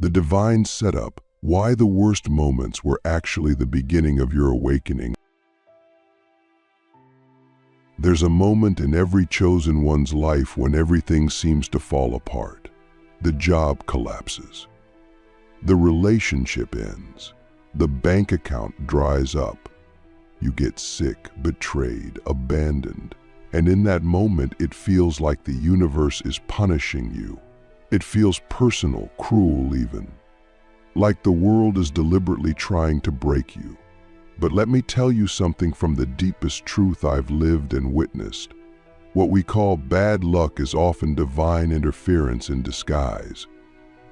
The divine setup, why the worst moments were actually the beginning of your awakening. There's a moment in every chosen one's life when everything seems to fall apart. The job collapses. The relationship ends. The bank account dries up. You get sick, betrayed, abandoned. And in that moment, it feels like the universe is punishing you. It feels personal, cruel even. Like the world is deliberately trying to break you. But let me tell you something from the deepest truth I've lived and witnessed. What we call bad luck is often divine interference in disguise.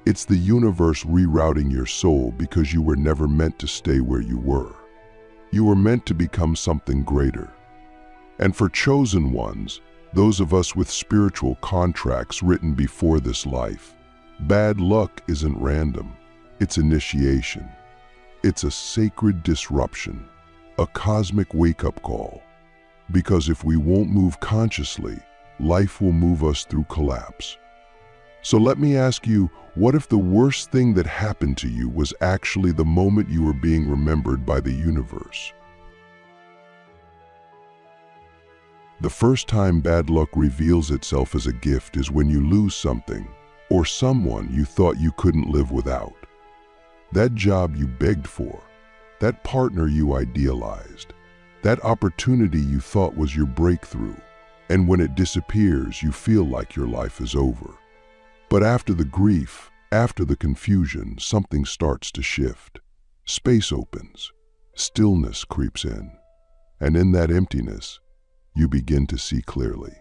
It's the universe rerouting your soul because you were never meant to stay where you were. You were meant to become something greater. And for chosen ones, those of us with spiritual contracts written before this life, bad luck isn't random. It's initiation. It's a sacred disruption, a cosmic wake-up call. Because if we won't move consciously, life will move us through collapse. So let me ask you, what if the worst thing that happened to you was actually the moment you were being remembered by the universe? The first time bad luck reveals itself as a gift is when you lose something or someone you thought you couldn't live without. That job you begged for, that partner you idealized, that opportunity you thought was your breakthrough, and when it disappears, you feel like your life is over. But after the grief, after the confusion, something starts to shift. Space opens, stillness creeps in, and in that emptiness, you begin to see clearly.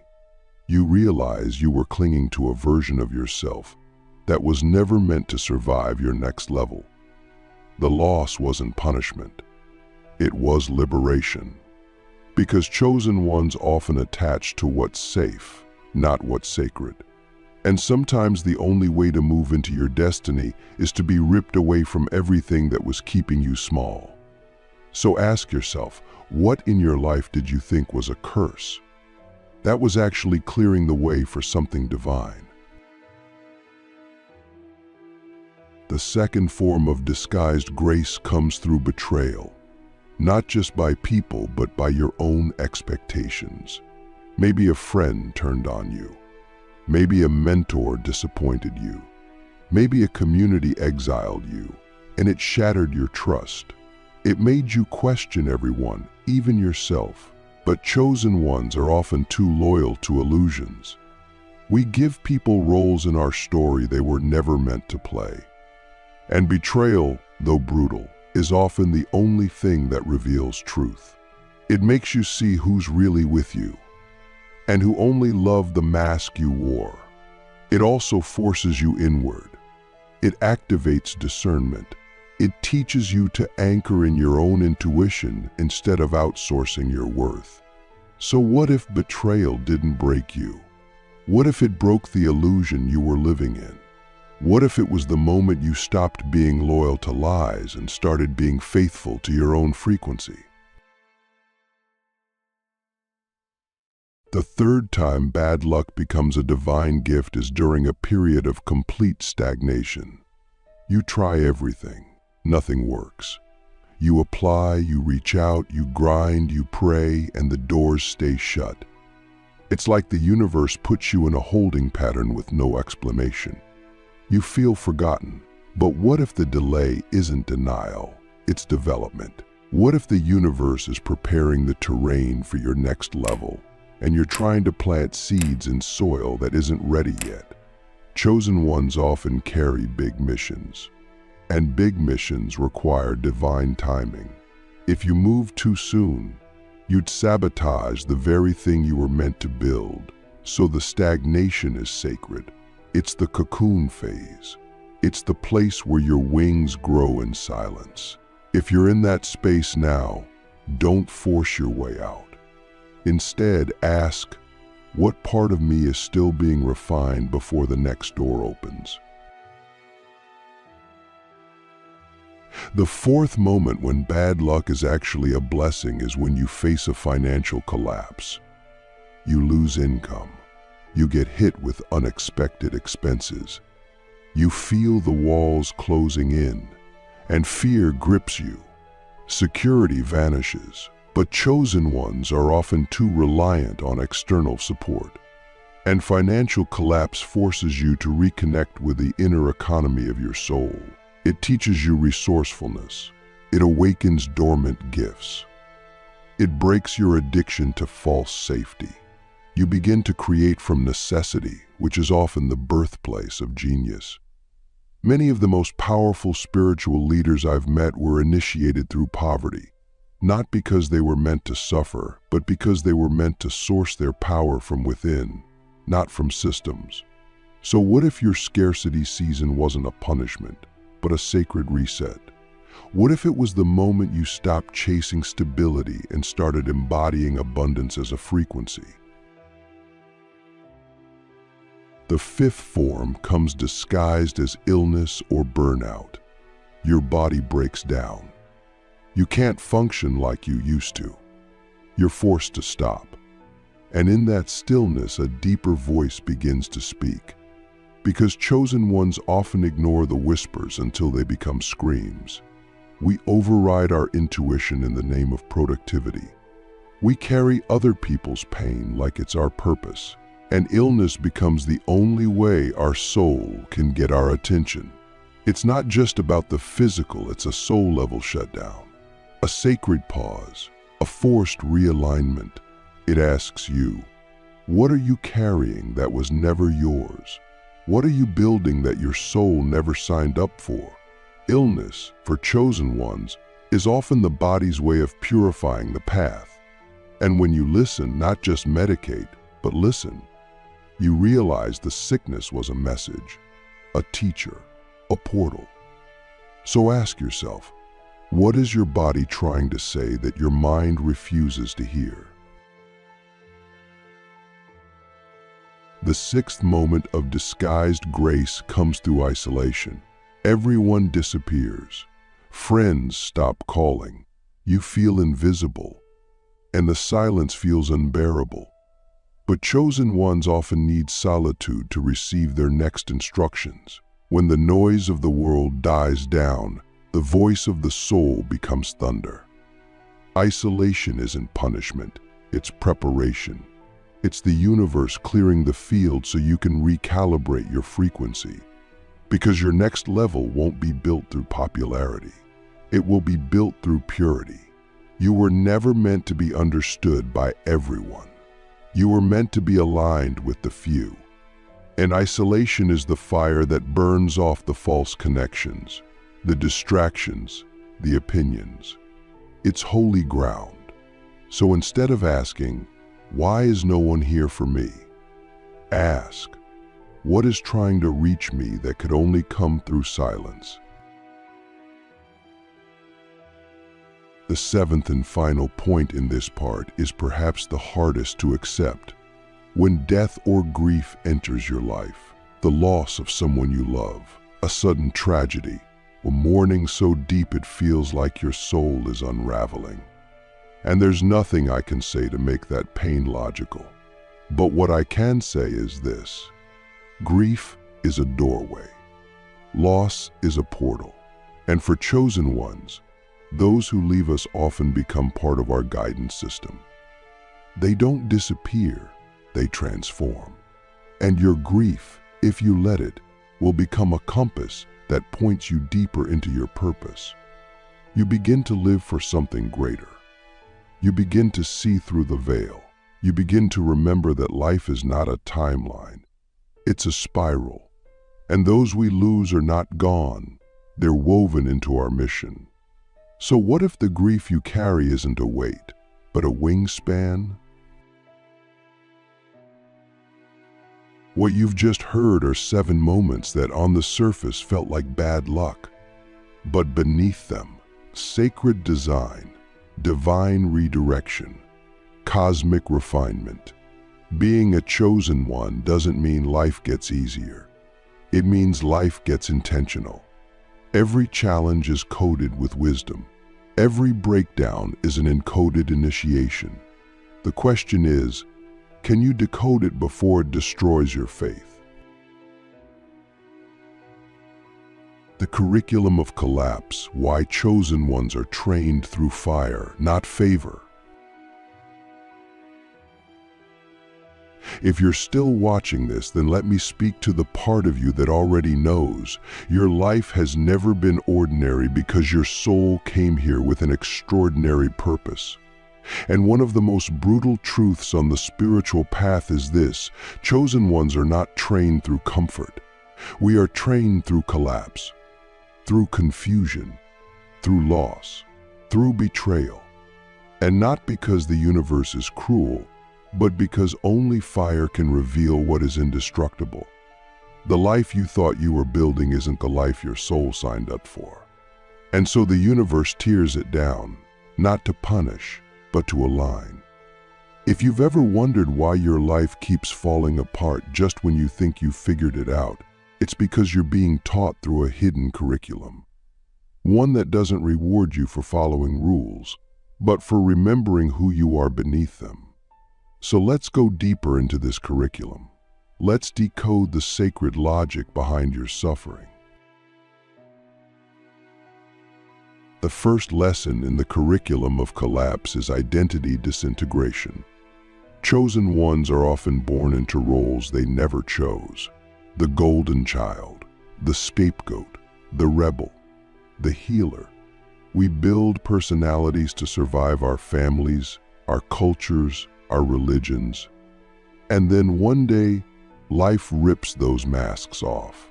You realize you were clinging to a version of yourself that was never meant to survive your next level. The loss wasn't punishment. It was liberation. Because chosen ones often attach to what's safe, not what's sacred. And sometimes the only way to move into your destiny is to be ripped away from everything that was keeping you small. So ask yourself, what in your life did you think was a curse? That was actually clearing the way for something divine. The second form of disguised grace comes through betrayal, not just by people, but by your own expectations. Maybe a friend turned on you. Maybe a mentor disappointed you. Maybe a community exiled you, and it shattered your trust. It made you question everyone, even yourself. But chosen ones are often too loyal to illusions. We give people roles in our story they were never meant to play. And betrayal, though brutal, is often the only thing that reveals truth. It makes you see who's really with you, and who only loved the mask you wore. It also forces you inward. It activates discernment. It teaches you to anchor in your own intuition instead of outsourcing your worth. So what if betrayal didn't break you? What if it broke the illusion you were living in? What if it was the moment you stopped being loyal to lies and started being faithful to your own frequency? The third time bad luck becomes a divine gift is during a period of complete stagnation. You try everything. Nothing works. You apply, you reach out, you grind, you pray, and the doors stay shut. It's like the universe puts you in a holding pattern with no explanation. You feel forgotten. But what if the delay isn't denial? It's development. What if the universe is preparing the terrain for your next level, and you're trying to plant seeds in soil that isn't ready yet? Chosen ones often carry big missions, and big missions require divine timing. If you move too soon, you'd sabotage the very thing you were meant to build. So the stagnation is sacred. It's the cocoon phase. It's the place where your wings grow in silence. If you're in that space now, don't force your way out. Instead, ask, what part of me is still being refined before the next door opens? The fourth moment when bad luck is actually a blessing is when you face a financial collapse. You lose income. You get hit with unexpected expenses. You feel the walls closing in, and fear grips you. Security vanishes, but chosen ones are often too reliant on external support. And financial collapse forces you to reconnect with the inner economy of your soul. It teaches you resourcefulness. It awakens dormant gifts. It breaks your addiction to false safety. You begin to create from necessity, which is often the birthplace of genius. Many of the most powerful spiritual leaders I've met were initiated through poverty, not because they were meant to suffer, but because they were meant to source their power from within, not from systems. So what if your scarcity season wasn't a punishment, but a sacred reset? What if it was the moment you stopped chasing stability and started embodying abundance as a frequency? The fifth form comes disguised as illness or burnout. Your body breaks down. You can't function like you used to. You're forced to stop. And in that stillness, a deeper voice begins to speak. Because chosen ones often ignore the whispers until they become screams. We override our intuition in the name of productivity. We carry other people's pain like it's our purpose. And illness becomes the only way our soul can get our attention. It's not just about the physical, it's a soul-level shutdown. A sacred pause, a forced realignment. It asks you, what are you carrying that was never yours? What are you building that your soul never signed up for? Illness, for chosen ones, is often the body's way of purifying the path. And when you listen, not just medicate, but listen, you realize the sickness was a message, a teacher, a portal. So ask yourself, what is your body trying to say that your mind refuses to hear? The sixth moment of disguised grace comes through isolation. Everyone disappears. Friends stop calling. You feel invisible, and the silence feels unbearable. But chosen ones often need solitude to receive their next instructions. When the noise of the world dies down, the voice of the soul becomes thunder. Isolation isn't punishment, it's preparation. It's the universe clearing the field so you can recalibrate your frequency. Because your next level won't be built through popularity. It will be built through purity. You were never meant to be understood by everyone. You were meant to be aligned with the few. And isolation is the fire that burns off the false connections, the distractions, the opinions. It's holy ground. So instead of asking, why is no one here for me? Ask, what is trying to reach me that could only come through silence? The seventh and final point in this part is perhaps the hardest to accept. When death or grief enters your life, the loss of someone you love, a sudden tragedy, a mourning so deep it feels like your soul is unraveling. And there's nothing I can say to make that pain logical. But what I can say is this: grief is a doorway. Loss is a portal. And for chosen ones, those who leave us often become part of our guidance system. They don't disappear, they transform. And your grief, if you let it, will become a compass that points you deeper into your purpose. You begin to live for something greater. You begin to see through the veil. You begin to remember that life is not a timeline. It's a spiral. And those we lose are not gone. They're woven into our mission. So what if the grief you carry isn't a weight, but a wingspan? What you've just heard are 7 moments that on the surface felt like bad luck. But beneath them, sacred design, divine redirection, cosmic refinement. Being a chosen one doesn't mean life gets easier. It means life gets intentional. Every challenge is coded with wisdom. Every breakdown is an encoded initiation. The question is, can you decode it before it destroys your faith? The curriculum of collapse, why chosen ones are trained through fire, not favor. If you're still watching this, then let me speak to the part of you that already knows your life has never been ordinary because your soul came here with an extraordinary purpose. And one of the most brutal truths on the spiritual path is this: chosen ones are not trained through comfort. We are trained through collapse, through confusion, through loss, through betrayal. And not because the universe is cruel, but because only fire can reveal what is indestructible. The life you thought you were building isn't the life your soul signed up for. And so the universe tears it down, not to punish, but to align. If you've ever wondered why your life keeps falling apart just when you think you've figured it out, it's because you're being taught through a hidden curriculum. One that doesn't reward you for following rules, but for remembering who you are beneath them. So let's go deeper into this curriculum. Let's decode the sacred logic behind your suffering. The first lesson in the curriculum of collapse is identity disintegration. Chosen ones are often born into roles they never chose. The golden child, the scapegoat, the rebel, the healer. We build personalities to survive our families, our cultures, our religions. And then one day, life rips those masks off.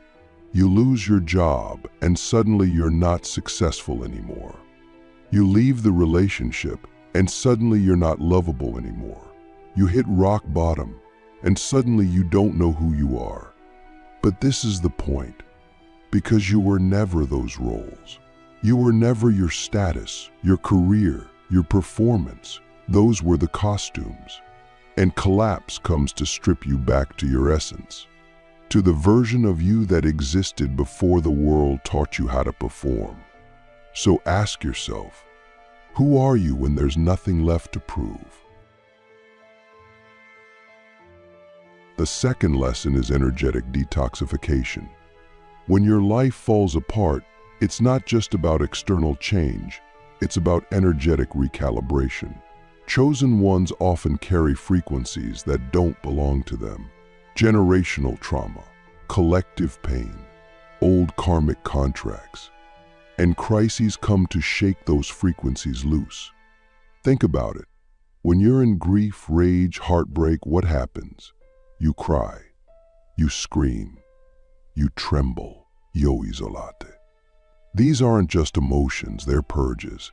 You lose your job, and suddenly you're not successful anymore. You leave the relationship, and suddenly you're not lovable anymore. You hit rock bottom, and suddenly you don't know who you are. But this is the point, because you were never those roles. You were never your status, your career, your performance. Those were the costumes. And collapse comes to strip you back to your essence, to the version of you that existed before the world taught you how to perform. So ask yourself, who are you when there's nothing left to prove? The second lesson is energetic detoxification. When your life falls apart, it's not just about external change, it's about energetic recalibration. Chosen ones often carry frequencies that don't belong to them. Generational trauma, collective pain, old karmic contracts. And crises come to shake those frequencies loose. Think about it. When you're in grief, rage, heartbreak, what happens? You cry, you scream, you tremble, yo isolate. These aren't just emotions, they're purges.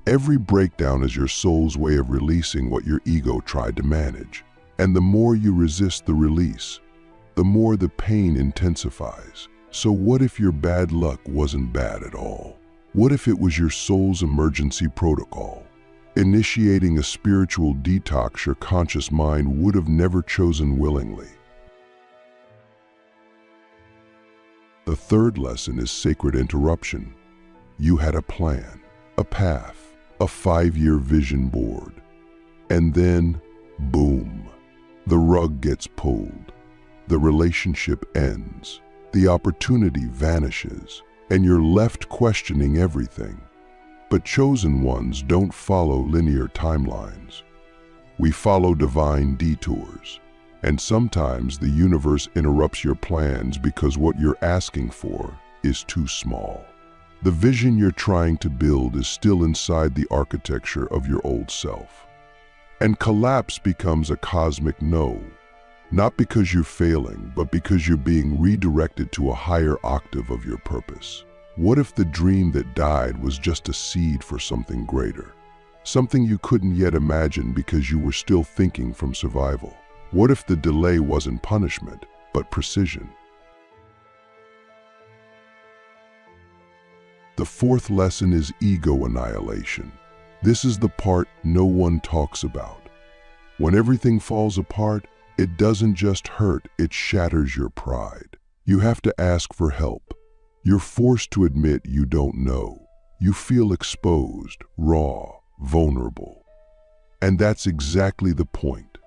Every breakdown is your soul's way of releasing what your ego tried to manage. And the more you resist the release, the more the pain intensifies. So what if your bad luck wasn't bad at all? What if it was your soul's emergency protocol? Initiating a spiritual detox your conscious mind would have never chosen willingly. The third lesson is sacred interruption. You had a plan, a path, a 5-year vision board. And then, boom, the rug gets pulled. The relationship ends. The opportunity vanishes, and you're left questioning everything. But chosen ones don't follow linear timelines. We follow divine detours. And sometimes the universe interrupts your plans because what you're asking for is too small. The vision you're trying to build is still inside the architecture of your old self. And collapse becomes a cosmic no, not because you're failing, but because you're being redirected to a higher octave of your purpose. What if the dream that died was just a seed for something greater? Something you couldn't yet imagine because you were still thinking from survival? What if the delay wasn't punishment, but precision? The fourth lesson is ego annihilation. This is the part no one talks about. When everything falls apart, it doesn't just hurt, it shatters your pride. You have to ask for help. You're forced to admit you don't know. You feel exposed, raw, vulnerable. And that's exactly the point.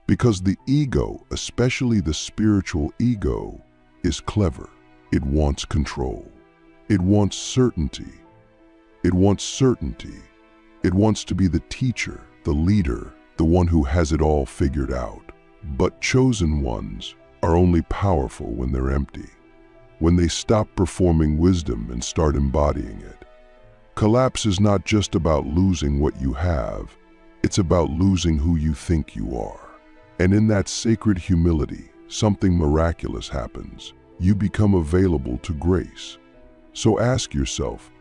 Because the ego, especially the spiritual ego, is clever. It wants control. It wants certainty. It wants certainty. It wants to be the teacher, the leader, the one who has it all figured out. But chosen ones are only powerful when they're empty, when they stop performing wisdom and start embodying it. Collapse is not just about losing what you have, it's about losing who you think you are. And in that sacred humility, something miraculous happens. You become available to grace. So ask yourself,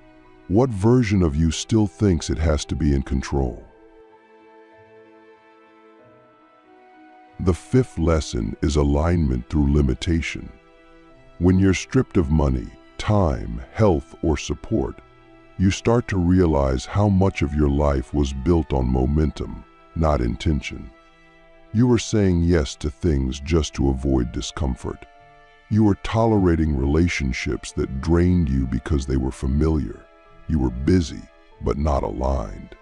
what version of you still thinks it has to be in control? The fifth lesson is alignment through limitation. When you're stripped of money, time, health, or support, you start to realize how much of your life was built on momentum, not intention. You were saying yes to things just to avoid discomfort. You were tolerating relationships that drained you because they were familiar. You were busy, but not aligned.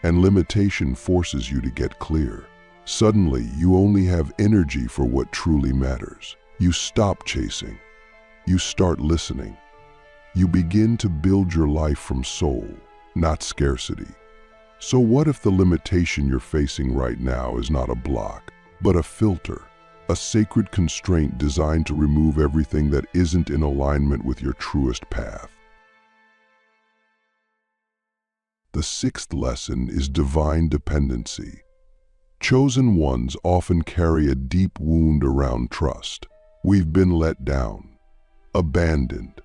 And limitation forces you to get clear. Suddenly, you only have energy for what truly matters. You stop chasing. You start listening. You begin to build your life from soul, not scarcity. So what if the limitation you're facing right now is not a block, but a filter, a sacred constraint designed to remove everything that isn't in alignment with your truest path? The sixth lesson is divine dependency. Chosen ones often carry a deep wound around trust. We've been let down, abandoned,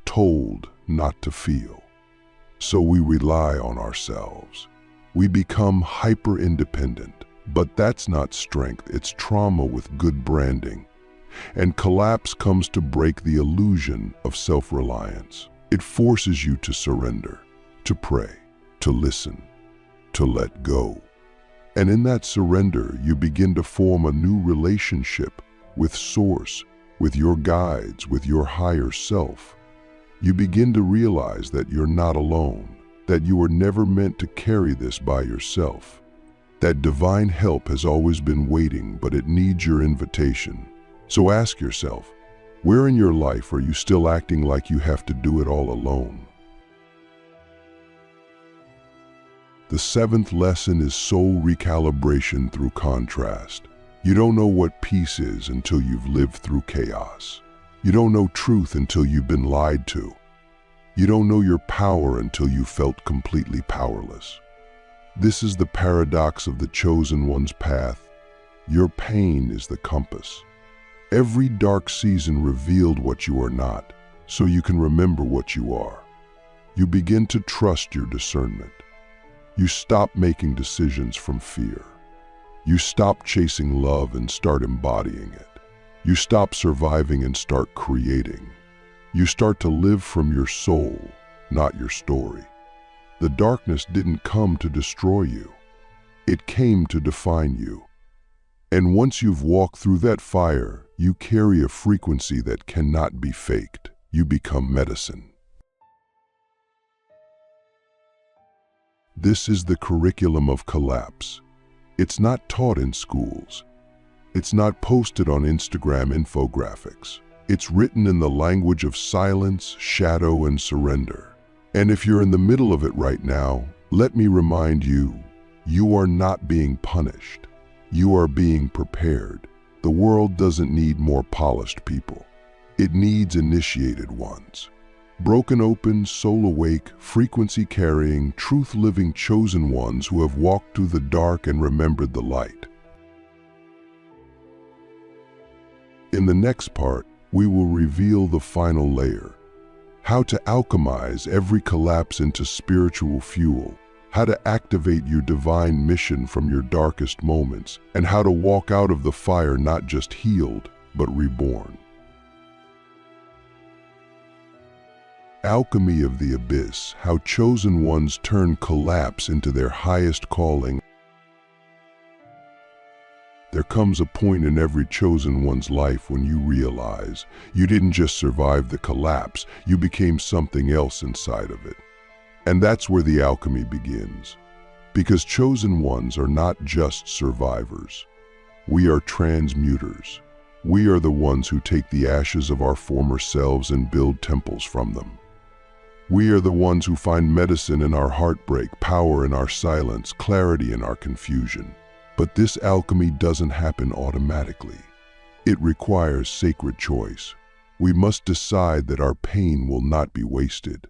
told not to feel. So we rely on ourselves. We become hyper-independent. But that's not strength, it's trauma with good branding. And collapse comes to break the illusion of self-reliance. It forces you to surrender, to pray, to listen, to let go. And in that surrender, you begin to form a new relationship with Source, with your guides, with your higher self. You begin to realize that you're not alone, that you were never meant to carry this by yourself. That divine help has always been waiting, but it needs your invitation. So ask yourself, where in your life are you still acting like you have to do it all alone? The seventh lesson is soul recalibration through contrast. You don't know what peace is until you've lived through chaos. You don't know truth until you've been lied to. You don't know your power until you felt completely powerless. This is the paradox of the chosen one's path. Your pain is the compass. Every dark season revealed what you are not, so you can remember what you are. You begin to trust your discernment. You stop making decisions from fear. You stop chasing love and start embodying it. You stop surviving and start creating. You start to live from your soul, not your story. The darkness didn't come to destroy you. It came to define you. And once you've walked through that fire, you carry a frequency that cannot be faked. You become medicine. This is the curriculum of collapse. It's not taught in schools. It's not posted on Instagram infographics. It's written in the language of silence, shadow, and surrender. And if you're in the middle of it right now, let me remind you, you are not being punished. You are being prepared. The world doesn't need more polished people. It needs initiated ones. Broken open, soul awake, frequency carrying, truth living chosen ones who have walked through the dark and remembered the light. In the next part, we will reveal the final layer. How to alchemize every collapse into spiritual fuel. How to activate your divine mission from your darkest moments. And how to walk out of the fire not just healed, but reborn. Alchemy of the abyss, how chosen ones turn collapse into their highest calling. There comes a point in every chosen one's life when you realize you didn't just survive the collapse, you became something else inside of it. And that's where the alchemy begins. Because chosen ones are not just survivors. We are transmuters. We are the ones who take the ashes of our former selves and build temples from them. We are the ones who find medicine in our heartbreak, power in our silence, clarity in our confusion. But this alchemy doesn't happen automatically. It requires sacred choice. We must decide that our pain will not be wasted,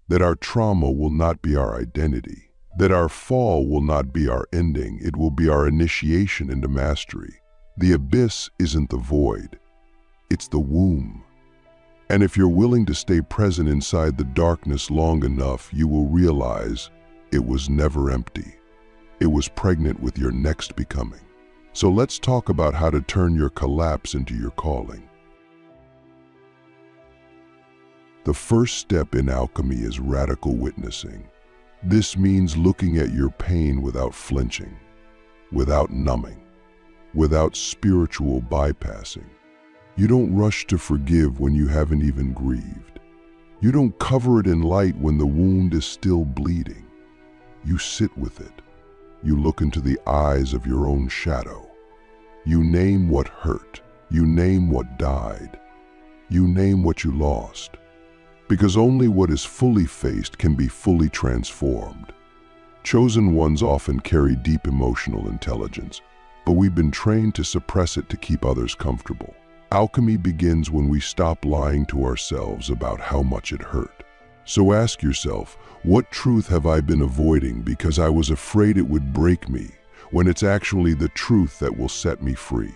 that our trauma will not be our identity, that our fall will not be our ending, it will be our initiation into mastery. The abyss isn't the void, it's the womb. And if you're willing to stay present inside the darkness long enough, you will realize it was never empty. It was pregnant with your next becoming. So let's talk about how to turn your collapse into your calling. The first step in alchemy is radical witnessing. This means looking at your pain without flinching, without numbing, without spiritual bypassing. You don't rush to forgive when you haven't even grieved. You don't cover it in light when the wound is still bleeding. You sit with it. You look into the eyes of your own shadow. You name what hurt. You name what died. You name what you lost. Because only what is fully faced can be fully transformed. Chosen ones often carry deep emotional intelligence, but we've been trained to suppress it to keep others comfortable. Alchemy begins when we stop lying to ourselves about how much it hurt. So ask yourself, what truth have I been avoiding because I was afraid it would break me, when it's actually the truth that will set me free?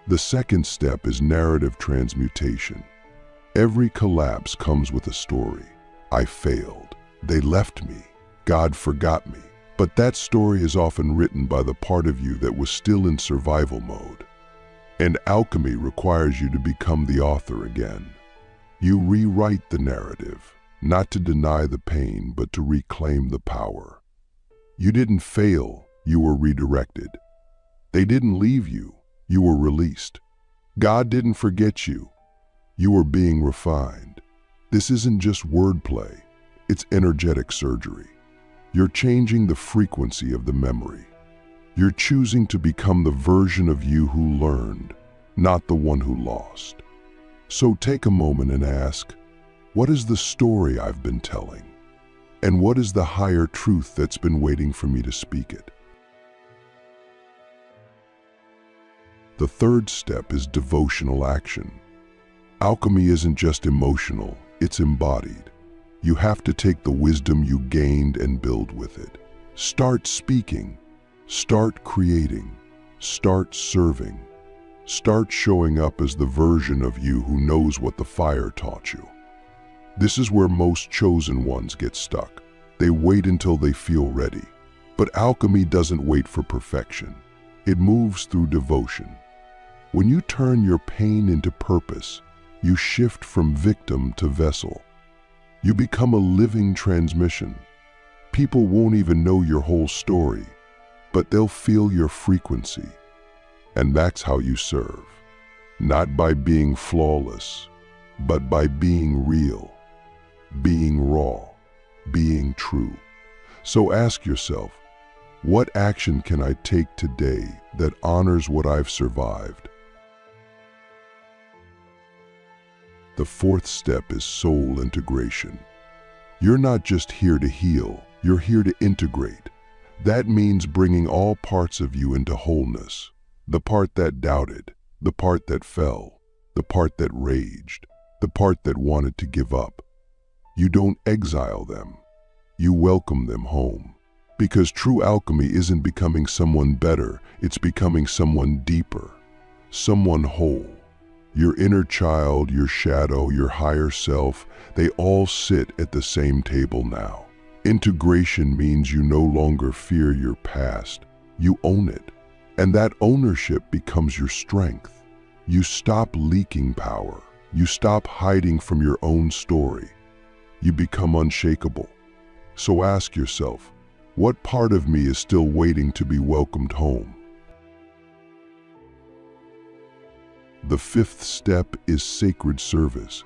The second step is narrative transmutation. Every collapse comes with a story. I failed. They left me. God forgot me. But that story is often written by the part of you that was still in survival mode. And alchemy requires you to become the author again. You rewrite the narrative, not to deny the pain, but to reclaim the power. You didn't fail, you were redirected. They didn't leave you, you were released. God didn't forget you, you were being refined. This isn't just wordplay, it's energetic surgery. You're changing the frequency of the memory. You're choosing to become the version of you who learned, not the one who lost. So take a moment and ask, what is the story I've been telling? And what is the higher truth that's been waiting for me to speak it? The third step is devotional action. Alchemy isn't just emotional, it's embodied. You have to take the wisdom you gained and build with it. Start speaking, start creating, start serving, start showing up as the version of you who knows what the fire taught you. This is where most chosen ones get stuck. They wait until they feel ready. But alchemy doesn't wait for perfection. It moves through devotion. When you turn your pain into purpose, you shift from victim to vessel. You become a living transmission. People won't even know your whole story, but they'll feel your frequency. And that's how you serve. Not by being flawless, but by being real, being raw, being true. So ask yourself, what action can I take today that honors what I've survived? The fourth step is soul integration. You're not just here to heal, you're here to integrate. That means bringing all parts of you into wholeness. The part that doubted, the part that fell, the part that raged, the part that wanted to give up. You don't exile them, you welcome them home. Because true alchemy isn't becoming someone better, it's becoming someone deeper, someone whole. Your inner child, your shadow, your higher self, they all sit at the same table now. Integration means you no longer fear your past, you own it. And that ownership becomes your strength. You stop leaking power. You stop hiding from your own story. You become unshakable. So ask yourself, what part of me is still waiting to be welcomed home? The fifth step is sacred service.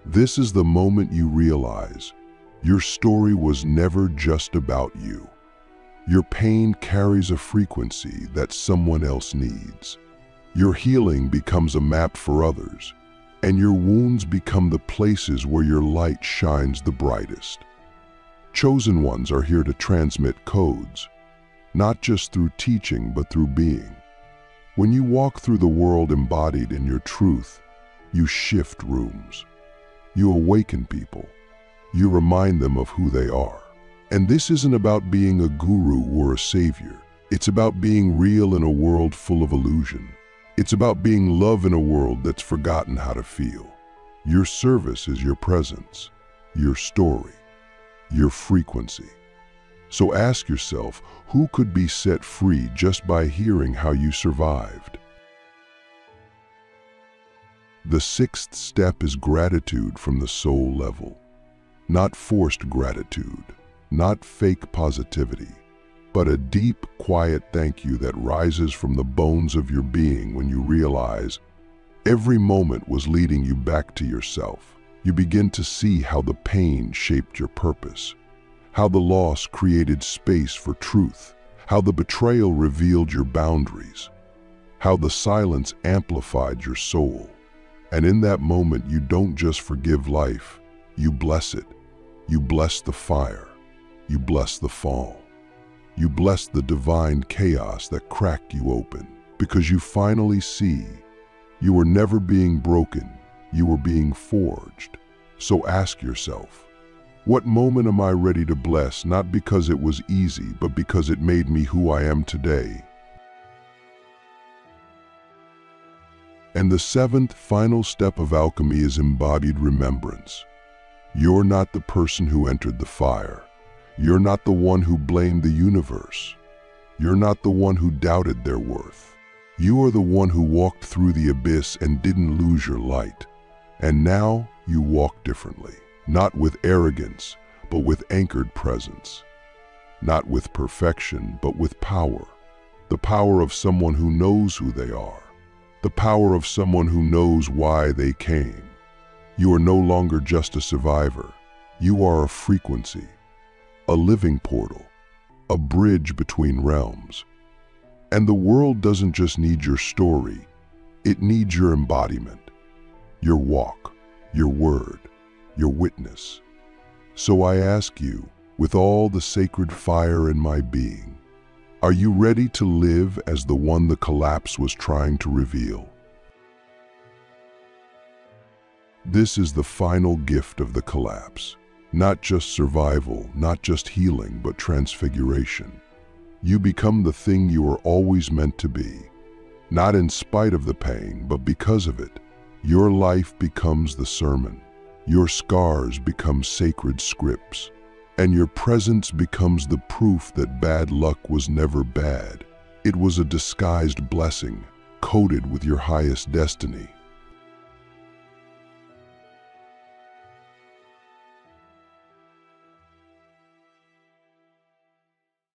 This is the moment you realize your story was never just about you. Your pain carries a frequency that someone else needs. Your healing becomes a map for others, and your wounds become the places where your light shines the brightest. Chosen ones are here to transmit codes, not just through teaching but through being. When you walk through the world embodied in your truth, you shift rooms. You awaken people. You remind them of who they are. And this isn't about being a guru or a savior. It's about being real in a world full of illusion. It's about being love in a world that's forgotten how to feel. Your service is your presence, your story, your frequency. So ask yourself, who could be set free just by hearing how you survived? The sixth step is gratitude from the soul level. Not forced gratitude, not fake positivity, but a deep, quiet thank you that rises from the bones of your being when you realize every moment was leading you back to yourself. You begin to see how the pain shaped your purpose, how the loss created space for truth, how the betrayal revealed your boundaries, how the silence amplified your soul. And in that moment, you don't just forgive life, you bless it. You bless the fire. You bless the fall. You bless the divine chaos that cracked you open, because you finally see you were never being broken, you were being forged. So ask yourself, what moment am I ready to bless, not because it was easy, but because it made me who I am today? And the seventh, final step of alchemy is embodied remembrance. You're not the person who entered the fire. You're not the one who blamed the universe. You're not the one who doubted their worth. You are the one who walked through the abyss and didn't lose your light. And now you walk differently, not with arrogance, but with anchored presence. Not with perfection, but with power. The power of someone who knows who they are. The power of someone who knows why they came. You are no longer just a survivor. You are a frequency, a living portal, a bridge between realms. And the world doesn't just need your story, it needs your embodiment, your walk, your word, your witness. So I ask you, with all the sacred fire in my being, are you ready to live as the one the collapse was trying to reveal? This is the final gift of the collapse. Not just survival, not just healing, but transfiguration. You become the thing you were always meant to be. Not in spite of the pain, but because of it. Your life becomes the sermon. Your scars become sacred scripts. And your presence becomes the proof that bad luck was never bad. It was a disguised blessing, coated with your highest destiny.